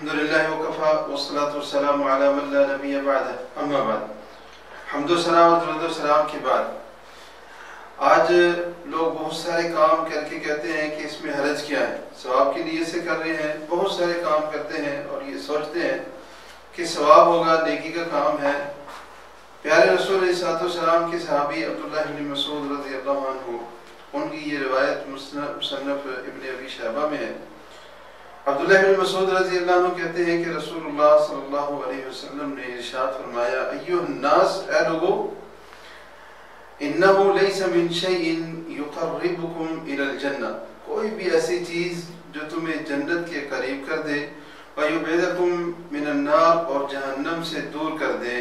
الحمدللہ وکفا والصلاة والسلام علی من لا نبی بعدہ اما بعد. حمد و ثنا و درود و سلام کے بعد آج لوگ بہت سارے کام کر کے کہتے ہیں کہ اس میں حرج کیا ہے. ثواب کے لیے سے کر رہے ہیں، بہت سارے کام کرتے ہیں اور یہ سوچتے ہیں کہ ثواب ہوگا، نیکی کا کام ہے. پیارے رسول علیہ الصلوۃ والسلام کے صحابی عبداللہ بن مسعود رضی اللہ عنہ، ان کی یہ روایت مصنف ابن ابی شیبہ میں ہے. عبداللہ بن مسعود رضی اللہ عنہ کہتے ہیں کہ رسول اللہ صلی اللہ علیہ وسلم نے ارشاد فرمایا، ایھا الناس، اے لوگو، انہ لیس من شیء یقربکم الی الجنہ، کوئی بھی ایسی چیز جو تمہیں جنت کے قریب کر دے، ویبعدکم من النار، اور جہنم سے دور کر دے،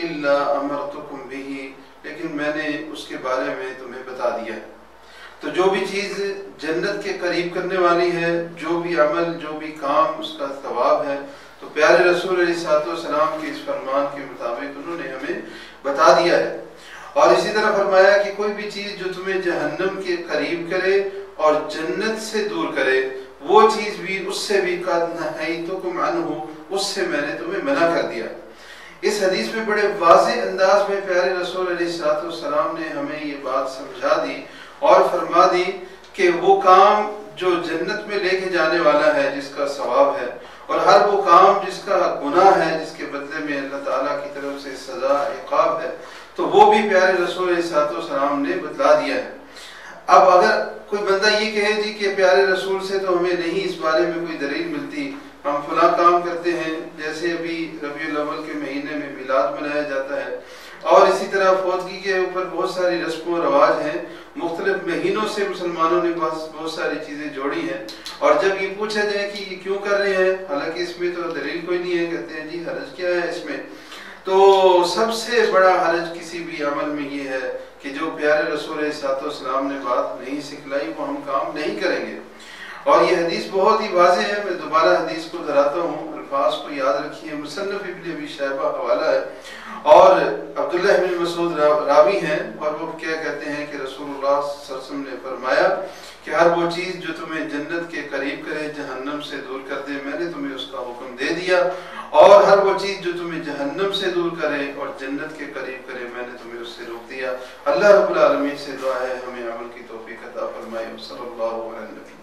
الا امرتکم بہ، لیکن میں نے اس کے بارے میں تمہیں بتا دیا ہے. تو جو بھی چیز جنت کے قریب کرنے والی ہے، جو بھی عمل، جو بھی کام، اس کا ثواب ہے، تو پیارے رسول علیہ الصلوۃ والسلام کے اس فرمان کے مطابق انہوں نے ہمیں بتا دیا ہے. اور اسی طرح فرمایا کہ کوئی بھی چیز جو تمہیں جہنم کے قریب کرے اور جنت سے دور کرے، وہ چیز بھی، اس سے بھی قد نہیتکم عنہ، اس سے میں نے تمہیں منع کر دیا. اس حدیث میں بڑے واضح انداز میں پیارے رسول علیہ الصلوۃ والسلام نے ہمیں یہ بات سمجھا دی اور فرما دی کہ وہ کام جو جنت میں لے کے جانے والا ہے، جس کا ثواب ہے، اور ہر وہ کام جس کا گناہ ہے، جس کے بدلے میں اللہ تعالیٰ کی طرف سے سزا، عقاب ہے، تو وہ بھی پیارے رسول علیہ الصلوۃ والسلام نے بتلا دیا ہے. اب اگر کوئی بندہ یہ کہے جی کہ پیارے رسول سے تو ہمیں نہیں اس بارے میں کوئی دلیل ملتی، ہم فلاں کام کرتے ہیں، جیسے ابھی ربیع الاول کے مہینے میں میلاد منایا جاتا ہے، اور اسی طرح فوتگی کے اوپر بہت ساری رسم و رواج ہیں، مختلف مہینوں سے مسلمانوں نے بہت ساری چیزیں جوڑی ہیں، اور جب یہ پوچھا جائے کہ یہ کیوں کر رہے ہیں، حالانکہ اس میں تو دلیل کوئی نہیں ہے، کہتے ہیں جی حرج کیا ہے اس میں. تو سب سے بڑا حرج کسی بھی عمل میں یہ ہے کہ جو پیارے رسول علیہ الصلوۃ والسلام نے بات نہیں سکھلائی وہ ہم کام نہیں کریں گے. اور یہ حدیث بہت ہی واضح ہے. میں دوبارہ حدیث کو دہراتا ہوں، الفاظ کو یاد رکھیے. مصنف ابن ابی شیبہ حوالہ ہے، اور عبداللہ بن مسعود راوی ہیں، اور وہ کیا کہتے ہیں کہ رسول اللہ صلی اللہ علیہ وسلم نے فرمایا کہ ہر وہ چیز جو تمہیں جنت کے قریب کرے، جہنم سے دور کر دے، میں نے تمہیں اس کا حکم دے دیا، اور ہر وہ چیز جو تمہیں جہنم سے دور کرے اور جنت کے قریب کرے، میں نے تمہیں اس سے روک دیا. اللہ رب العالمین سے دعا ہے ہمیں عمل کی توفیق عطا فرمائے. صلی اللہ علیہ وسلم.